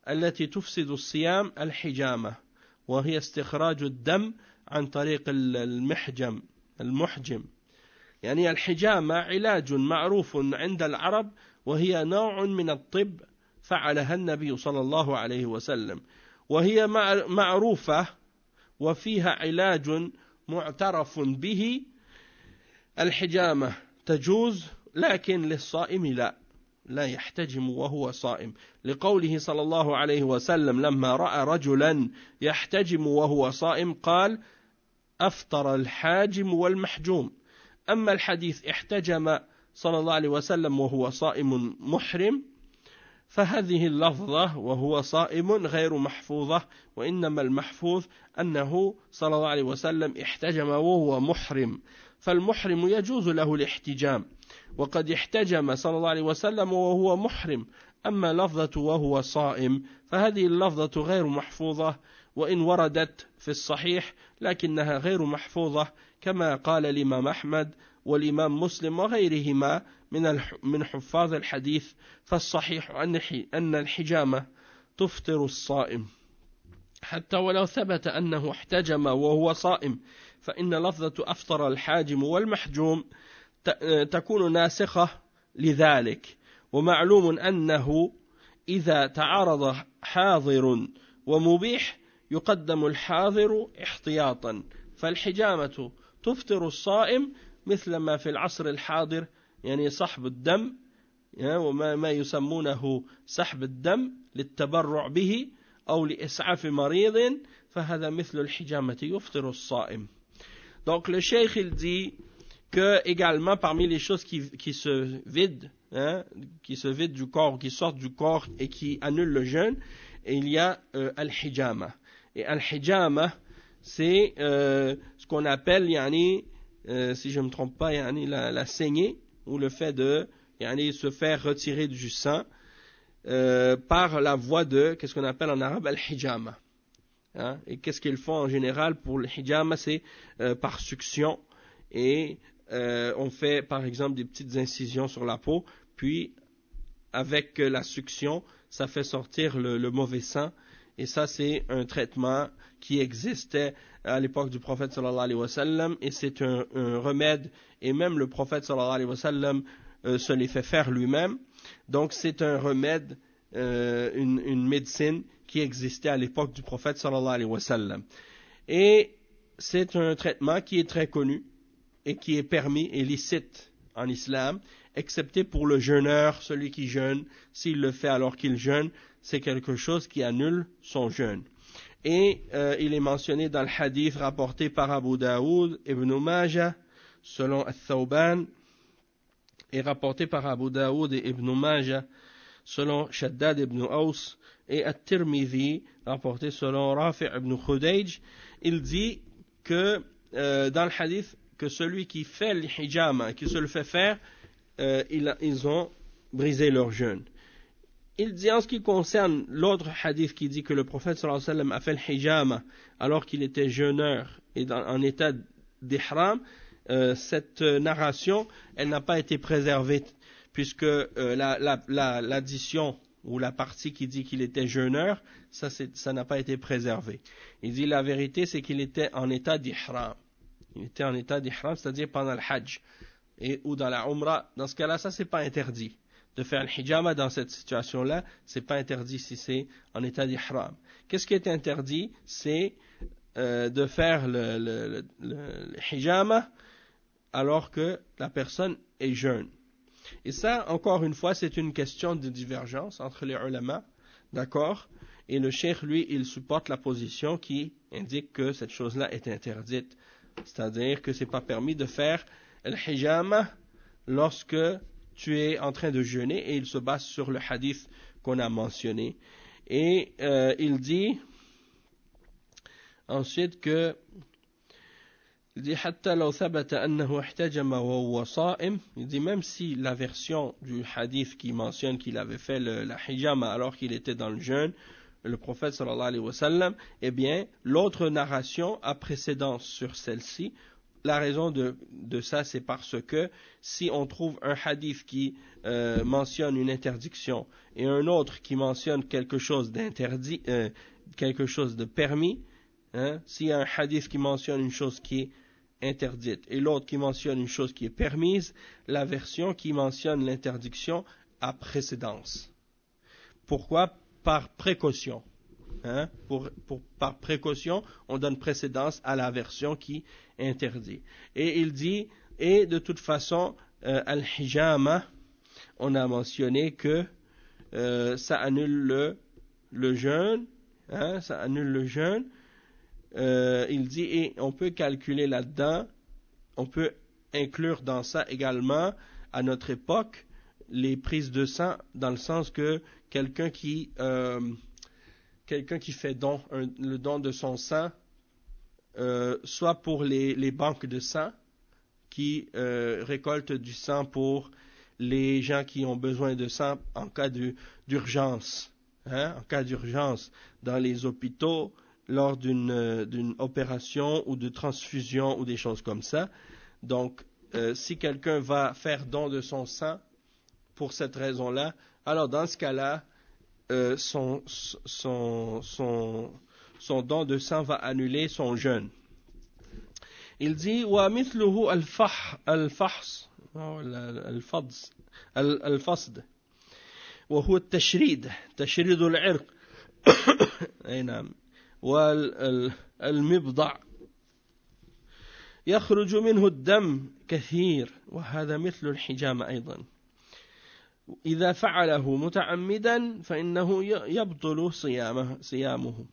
التي تفسد الصيام الحجامة وهي استخراج الدم عن طريق المحجم يعني الحجامة علاج معروف عند العرب وهي نوع من الطب فعلها النبي صلى الله عليه وسلم وهي معروفة وفيها علاج معترف به. الحجامة تجوز لكن للصائم لا يحتجم وهو صائم لقوله صلى الله عليه وسلم لما رأى رجلا يحتجم وهو صائم قال أفطر الحاجم والمحجوم. أما الحديث احتجم صلى الله عليه وسلم وهو صائم محرم فهذه اللفظة وهو صائم غير محفوظة وإنما المحفوظ أنه صلى الله عليه وسلم احتجم وهو محرم فالمحرم يجوز له الاحتجام وقد احتجم صلى الله عليه وسلم وهو محرم. أما لفظة وهو صائم فهذه اللفظة غير محفوظة وإن وردت في الصحيح لكنها غير محفوظة كما قال الإمام أحمد والإمام مسلم وغيرهما من حفاظ الحديث. فالصحيح أن الحجامة تفطر الصائم حتى ولو ثبت أنه احتجم وهو صائم فإن لفظة أفطر الحاجم والمحجوم تكون ناسخة لذلك. ومعلوم أنه إذا تعارض حاضر ومبيح يقدم الحاضر احتياطا فالحجامة تفطر الصائم مثل ما في العصر الحاضر يعني سحب الدم وما يسمونه سحب الدم للتبرع به أو لإسعاف مريض فهذا مثل الحجامة يفطر الصائم. Donc le cheikh il dit que également parmi les choses qui se vident, qui se vident du corps, qui sortent du corps et qui annulent le jeûne, il y a al-hijama. Et al-hijama, c'est ce qu'on appelle, si je ne me trompe pas, la saignée ou le fait de se faire retirer du sang par la voie de, qu'est-ce qu'on appelle en arabe, al-hijama. Et qu'est-ce qu'ils font en général pour le hijama, c'est par succion et on fait par exemple des petites incisions sur la peau, puis avec la succion, ça fait sortir le mauvais sang, et ça c'est un traitement qui existait à l'époque du prophète sallallahu alayhi wa sallam, et c'est un remède, et même le prophète sallallahu alayhi wa sallam se les fait faire lui-même. Donc c'est un remède, une médecine qui existait à l'époque du prophète sallallahu alayhi wa sallam. Et c'est un traitement qui est très connu et qui est permis et licite en islam, excepté pour le jeûneur, celui qui jeûne. S'il le fait alors qu'il jeûne, c'est quelque chose qui annule son jeûne. Et il est mentionné dans le hadith rapporté par Abu Daoud, Ibn Majah, selon Al-Thawban, est rapporté par Abu Daoud et Ibn Majah, selon Shaddad ibn Aus, et At-Tirmidhi, rapporté selon Rafi' ibn Khudayj. Il dit que dans le hadith, que celui qui fait le hijama, qui se le fait faire, ils ont brisé leur jeûne. Il dit en ce qui concerne l'autre hadith qui dit que le prophète sallallahu alayhi wa sallam a fait le hijama alors qu'il était jeûneur et en état d'ihram, cette narration, elle n'a pas été préservée puisque l'addition ou la partie qui dit qu'il était jeûneur, ça n'a pas été préservé. Il dit la vérité, c'est qu'il était en état d'ihram. Il était en état d'ihram, c'est-à-dire pendant le hajj ou dans la umrah. Dans ce cas-là, ça c'est pas interdit. De faire le hijama dans cette situation-là, c'est pas interdit si c'est en état d'ihram. Qu'est-ce qui est interdit? C'est de faire le hijama alors que la personne est jeune. Et ça, encore une fois, c'est une question de divergence entre les ulama, d'accord? Et le cheikh, lui, il supporte la position qui indique que cette chose-là est interdite. C'est-à-dire que c'est pas permis de faire le hijama lorsque tu es en train de jeûner, et il se base sur le hadith qu'on a mentionné. Et il dit ensuite que il dit حتى لو ثبت أنه احتجم وهو صائم. Il dit même si la version du hadith qui mentionne qu'il avait fait la hijama alors qu'il était dans le jeûne, le prophète sallallahu alayhi wa sallam, eh bien l'autre narration a précédence sur celle-ci. La raison de ça, c'est parce que si on trouve un hadith qui mentionne une interdiction et un autre qui mentionne quelque chose d'interdit, quelque chose de permis, hein, s'il y a un hadith qui mentionne une chose qui est interdite et l'autre qui mentionne une chose qui est permise, la version qui mentionne l'interdiction a précédence. Pourquoi? Par précaution. Hein? Par précaution, on donne précédence à la version qui interdit. Et il dit, et de toute façon, al-hijama, on a mentionné que ça annule le jeûne, hein, ça annule le jeûne. Il dit, et on peut calculer là-dedans, on peut inclure dans ça également, à notre époque, les prises de sang, dans le sens que quelqu'un qui fait le don de son sang, soit pour les banques de sang, qui récoltent du sang pour les gens qui ont besoin de sang en cas d'urgence, hein, en cas d'urgence dans les hôpitaux, lors d'une opération ou de transfusion ou des choses comme ça. Donc, si quelqu'un va faire don de son sang pour cette raison-là, alors dans ce cas-là, son don de sang va annuler son jeûne. Il dit ومثله الفحص الفصد وهو تشريد العرق أي نعم والمبضع يخرج منه الدم كثير وهذا مثل الحجامة أيضا إذا فعله متعمدا فإنه يبطل صيامه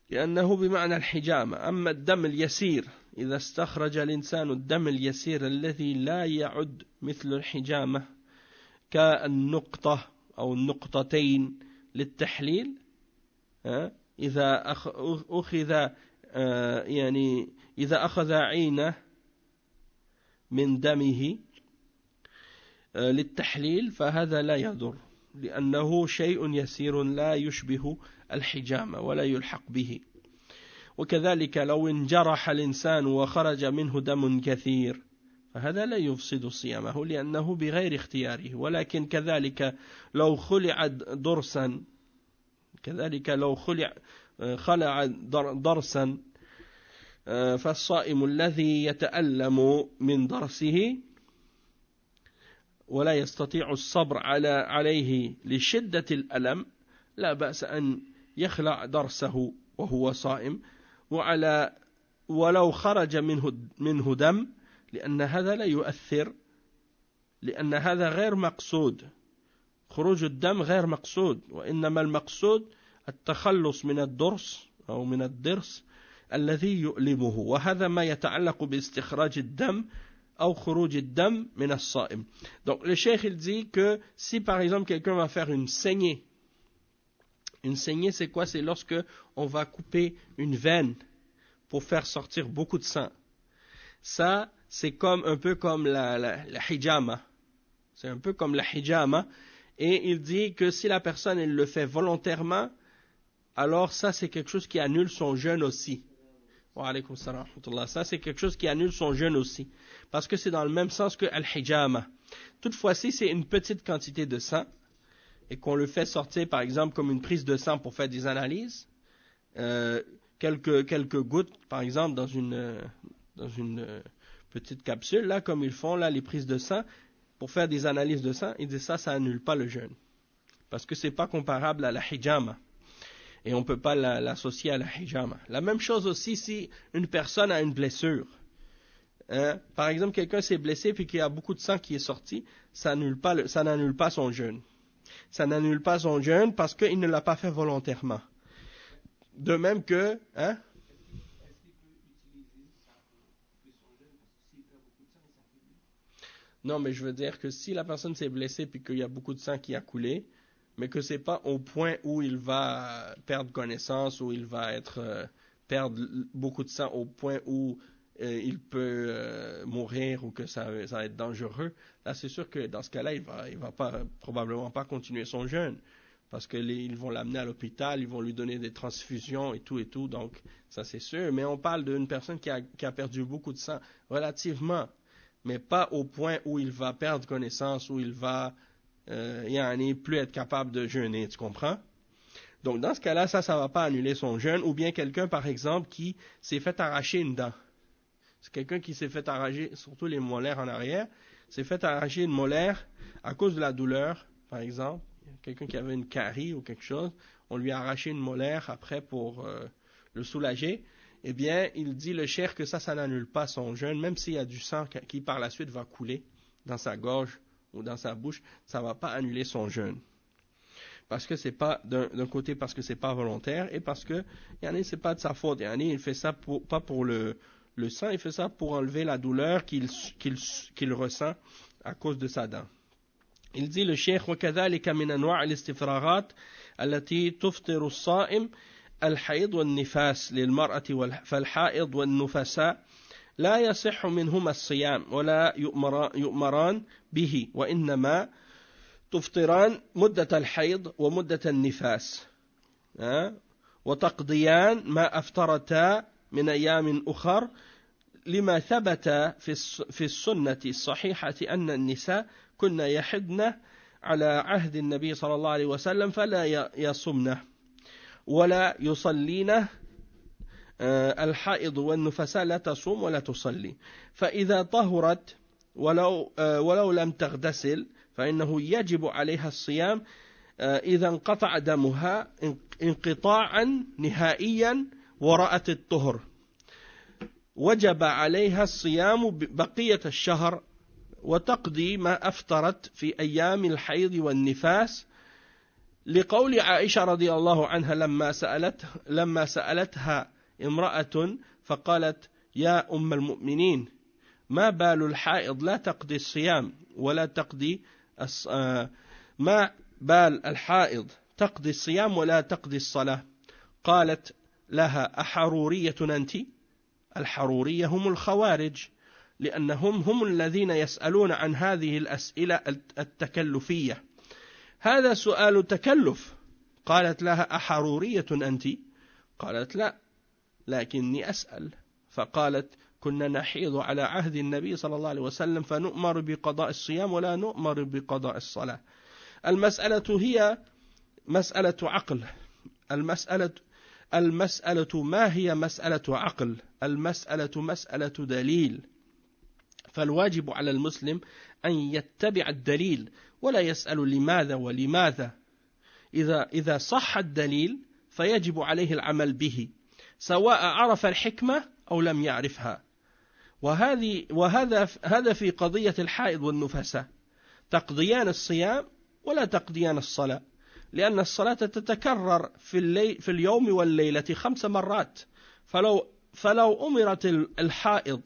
لأنه بمعنى الحجامة. أما الدم اليسير إذا استخرج الإنسان الدم اليسير الذي لا يعد مثل الحجامة كالنقطة أو النقطتين للتحليل، إذا أخذ يعني إذا أخذ عينة من دمه للتحليل فهذا لا يضر لأنه شيء يسير لا يشبه الحجامة ولا يلحق به. وكذلك لو انجرح الإنسان وخرج منه دم كثير فهذا لا يفسد صيامه لأنه بغير اختياره. ولكن كذلك لو خلع ضرسا فالصائم الذي يتألم من ضرسه ولا يستطيع الصبر عليه لشدة الألم لا بأس أن يخلع ضرسه وهو صائم ولو خرج منه دم لأن هذا لا يؤثر لأن هذا غير مقصود. خروج الدم غير مقصود وإنما المقصود التخلص من الضرس أو من الضرس الذي يؤلمه وهذا ما يتعلق باستخراج الدم أو خروج الدم من الصائم. Donc le cheikh il dit que si par exemple quelqu'un va faire une saignée c'est quoi? C'est lorsque on va couper une veine pour faire sortir beaucoup de sang. Ça c'est comme un peu comme la hijama. C'est un peu comme la hijama. Et il dit que si la personne elle le fait volontairement, alors ça c'est quelque chose qui annule son jeûne aussi. Wa alaykoum salam wa rahmatullah. Ça c'est quelque chose qui annule son jeûne aussi. Parce que c'est dans le même sens que al-hijama. Toutefois, si c'est une petite quantité de sang, et qu'on le fait sortir par exemple comme une prise de sang pour faire des analyses, quelques gouttes par exemple dans une petite capsule, là comme ils font là les prises de sang, pour faire des analyses de sang, il dit ça annule pas le jeûne. Parce que c'est pas comparable à la hijama. Et on peut pas l'associer à la hijama. La même chose aussi si une personne a une blessure. Par exemple, quelqu'un s'est blessé puis qu'il y a beaucoup de sang qui est sorti, ça n'annule pas son jeûne. Ça n'annule pas son jeûne parce qu'il ne l'a pas fait volontairement. De même que... Non, mais je veux dire que si la personne s'est blessée puis qu'il y a beaucoup de sang qui a coulé, mais que c'est pas au point où il va perdre connaissance, où il va perdre beaucoup de sang au point où il peut mourir ou que ça va être dangereux, là c'est sûr que dans ce cas-là, il va probablement pas continuer son jeûne. Parce qu'ils vont l'amener à l'hôpital, ils vont lui donner des transfusions et tout, donc ça c'est sûr. Mais on parle d'une personne qui a perdu beaucoup de sang, relativement, mais pas au point où il va perdre connaissance, où il va plus être capable de jeûner, tu comprends? Donc dans ce cas-là, ça va pas annuler son jeûne, ou bien quelqu'un par exemple qui s'est fait arracher une dent. C'est quelqu'un qui s'est fait arracher, surtout les molaires en arrière, s'est fait arracher une molaire à cause de la douleur, par exemple. Quelqu'un qui avait une carie ou quelque chose, on lui a arraché une molaire après pour le soulager. Eh bien, il dit le cheikh que ça n'annule pas son jeûne, même s'il y a du sang qui par la suite va couler dans sa gorge ou dans sa bouche, ça ne va pas annuler son jeûne. Parce que c'est pas, d'un côté, parce que c'est pas volontaire, et parce que, c'est pas de sa faute. Il fait ça pas pour le sang, il fait ça pour enlever la douleur qu'il ressent à cause de sa dent. Il dit le cheikh وكذلك من أنواع الاستفراغات التي تفطر الصائم الحيض والنفاس للمرأة فالحائض والنفساء لا يصح منهما الصيام ولا يؤمران به وإنما تفطران مدة الحيض ومدة النفاس وتقضيان ما أفطرتا من أيام أخر لما ثبت في السنة الصحيحة أن النساء كن يحضن على عهد النبي صلى الله عليه وسلم فلا يصمن ولا يصلين الحائض والنفساء لا تصوم ولا تصلي فإذا طهرت ولو لم تغتسل فإنه يجب عليها الصيام إذا انقطع دمها انقطاعا نهائيا ورأت الطهر وجب عليها الصيام بقية الشهر وتقضي ما أفطرت في أيام الحيض والنفاس لقول عائشة رضي الله عنها لما سألتها امرأة فقالت يا أم المؤمنين ما بال الحائض لا تقضي الصيام ولا تقضي ما بال الحائض تقضي الصيام ولا تقضي الصلاة قالت لها أحرورية أنت؟ الحرورية هم الخوارج لأنهم هم الذين يسألون عن هذه الأسئلة التكلفية هذا سؤال تكلف قالت لها أحرورية أنت؟ قالت لا لكني أسأل فقالت كنا نحيض على عهد النبي صلى الله عليه وسلم فنؤمر بقضاء الصيام ولا نؤمر بقضاء الصلاة المسألة هي مسألة عقل المسألة ما هي مسألة عقل المسألة مسألة دليل فالواجب على المسلم أن يتبع الدليل ولا يسأل لماذا ولماذا إذا صح الدليل فيجب عليه العمل به سواء عرف الحكمة أو لم يعرفها وهذا في قضية الحائض والنفساء تقضيان الصيام ولا تقضيان الصلاة لأن الصلاة تتكرر في اليوم والليلة 5 مرات فلو فلو أمرت الحائض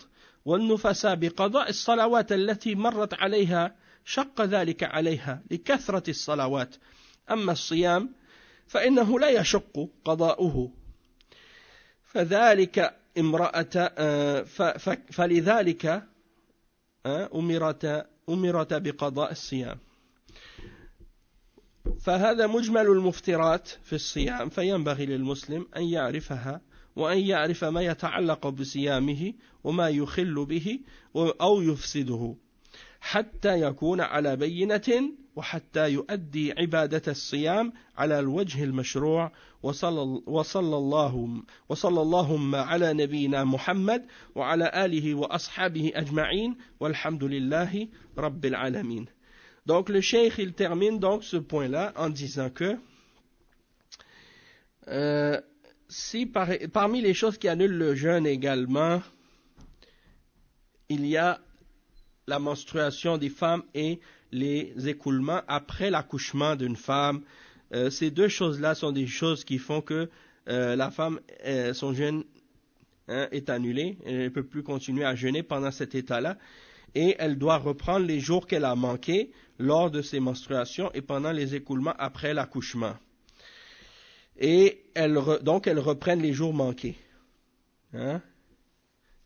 والنفساء بقضاء الصلوات التي مرت عليها شق ذلك عليها لكثرة الصلوات. أما الصيام فإنه لا يشق قضاؤه، فذلك فلذلك أمرت بقضاء الصيام. فهذا مجمل المفترات في الصيام، فينبغي للمسلم أن يعرفها وأن يعرف ما يتعلق بصيامه وما يخل به أو يفسده حتى يكون على بينة وحتى يؤدي عبادة الصيام على الوجه المشروع. وصلى اللهم على نبينا محمد وعلى آله وأصحابه أجمعين والحمد لله رب العالمين. Donc le cheikh il termine donc ce point-là en disant que si parmi les choses qui annulent le jeûne également, il y a la menstruation des femmes et les écoulements après l'accouchement d'une femme. Ces deux choses-là sont des choses qui font que la femme, son jeûne est annulé. Elle ne peut plus continuer à jeûner pendant cet état-là. Et elle doit reprendre les jours qu'elle a manqués lors de ses menstruations et pendant les écoulements après l'accouchement. Et donc elles reprennent les jours manqués.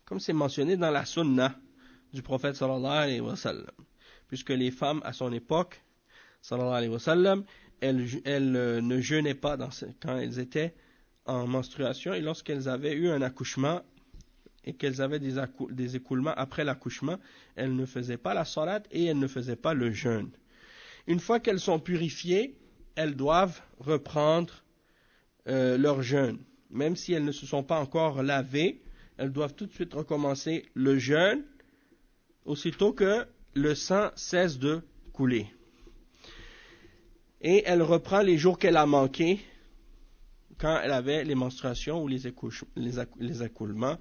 Comme c'est mentionné dans la sunna du prophète sallallahu alayhi wa sallam. Puisque les femmes à son époque, sallallahu alayhi wa sallam, elles ne jeûnaient pas quand elles étaient en menstruation et lorsqu'elles avaient eu un accouchement et qu'elles avaient des écoulements après l'accouchement, elles ne faisaient pas la salat et elles ne faisaient pas le jeûne. Une fois qu'elles sont purifiées, elles doivent reprendre leur jeûne. Même si elles ne se sont pas encore lavées, elles doivent tout de suite recommencer le jeûne aussitôt que le sang cesse de couler. Et elle reprend les jours qu'elle a manqués quand elle avait les menstruations ou les écoulements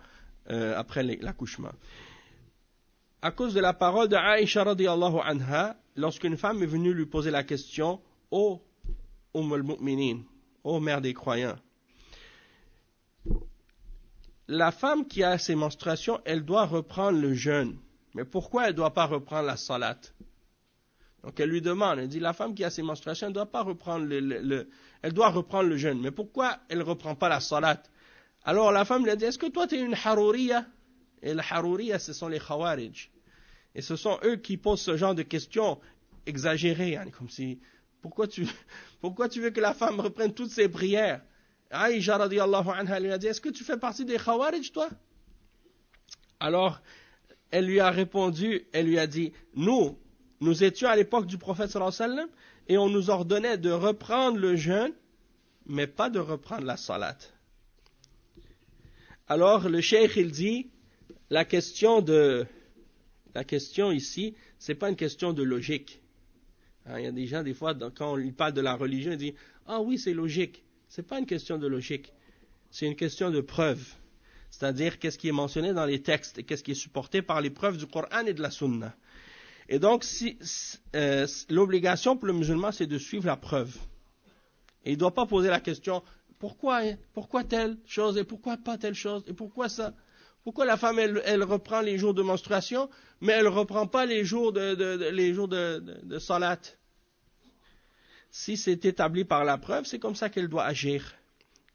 après l'accouchement. À cause de la parole de Aïcha radiyallahu anha, lorsqu'une femme est venue lui poser la question, ô al-Mu'minin, ô mère des croyants, la femme qui a ses menstruations, elle doit reprendre le jeûne. Mais pourquoi elle ne doit pas reprendre la salat? Donc elle lui demande, elle dit, la femme qui a ses menstruations, elle ne doit pas reprendre elle doit reprendre le jeûne. Mais pourquoi elle ne reprend pas la salat? Alors la femme lui a dit, est-ce que toi tu es une harouriya? Et les harouriya, ce sont les khawarij. Et ce sont eux qui posent ce genre de questions exagérées. Comme si, pourquoi tu veux que la femme reprenne toutes ses prières? Aïcha radiyallahu anha lui a dit, est-ce que tu fais partie des khawarij toi? Alors, elle lui a répondu, elle lui a dit, nous étions à l'époque du prophète sallallahu alayhi wa sallam et on nous ordonnait de reprendre le jeûne, mais pas de reprendre la salat. Alors le cheikh il dit, la question ici, c'est pas une question de logique. Il y a des gens des fois quand ils parlent de la religion, ils disent, ah oui c'est logique. C'est pas une question de logique, c'est une question de preuve. C'est-à-dire qu'est-ce qui est mentionné dans les textes et qu'est-ce qui est supporté par les preuves du Coran et de la Sunna. Et donc, l'obligation pour le musulman, c'est de suivre la preuve. Et il ne doit pas poser la question, pourquoi telle chose et pourquoi pas telle chose et pourquoi ça? Pourquoi la femme, elle reprend les jours de menstruation, mais elle ne reprend pas les jours de salat? Si c'est établi par la preuve, c'est comme ça qu'elle doit agir.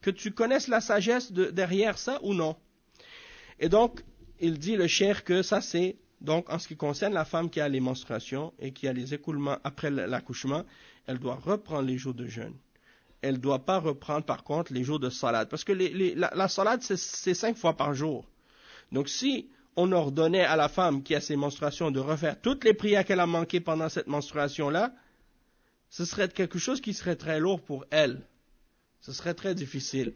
Que tu connaisses la sagesse derrière ça ou non. Et donc, il dit le cheikh que ça c'est, donc en ce qui concerne la femme qui a les menstruations et qui a les écoulements après l'accouchement, elle doit reprendre les jours de jeûne. Elle ne doit pas reprendre par contre les jours de salat. Parce que la salat c'est 5 fois par jour. Donc si on ordonnait à la femme qui a ses menstruations de refaire toutes les prières qu'elle a manquées pendant cette menstruation-là, ce serait quelque chose qui serait très lourd pour elle. Ce serait très difficile.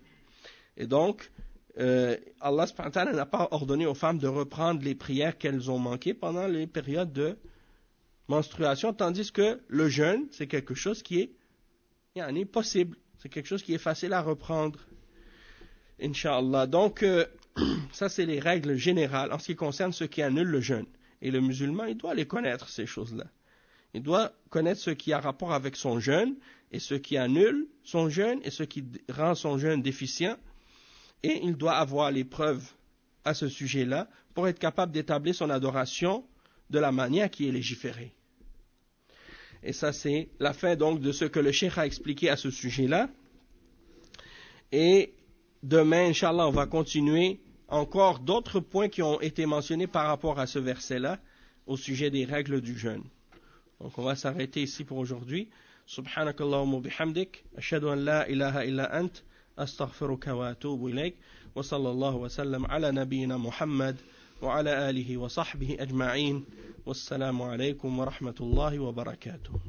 Et donc, Allah subhanahu wa ta'ala n'a pas ordonné aux femmes de reprendre les prières qu'elles ont manquées pendant les périodes de menstruation, tandis que le jeûne, c'est quelque chose qui est possible. C'est quelque chose qui est facile à reprendre. Inch'Allah. Donc, ça c'est les règles générales en ce qui concerne ce qui annule le jeûne. Et le musulman, il doit les connaître, ces choses-là. Il doit connaître ce qui a rapport avec son jeûne et ce qui annule son jeûne et ce qui rend son jeûne déficient. Et il doit avoir les preuves à ce sujet-là pour être capable d'établir son adoration de la manière qui est légiférée. Et ça, c'est la fin donc de ce que le cheikh a expliqué à ce sujet-là. Et demain, Inch'Allah, on va continuer encore d'autres points qui ont été mentionnés par rapport à ce verset-là, au sujet des règles du jeûne. Donc on va s'arrêter ici pour aujourd'hui. Subhanakallahumma bihamdik, ashhadu an la ilaha illa ant, astaghfiruka wa atubu ilayk, wa sallallahu wa sallam ala nabiyyina Muhammad, wa ala alihi wa sahbihi ajma'in, wassalamu alaykum wa rahmatullahi wa barakatuh.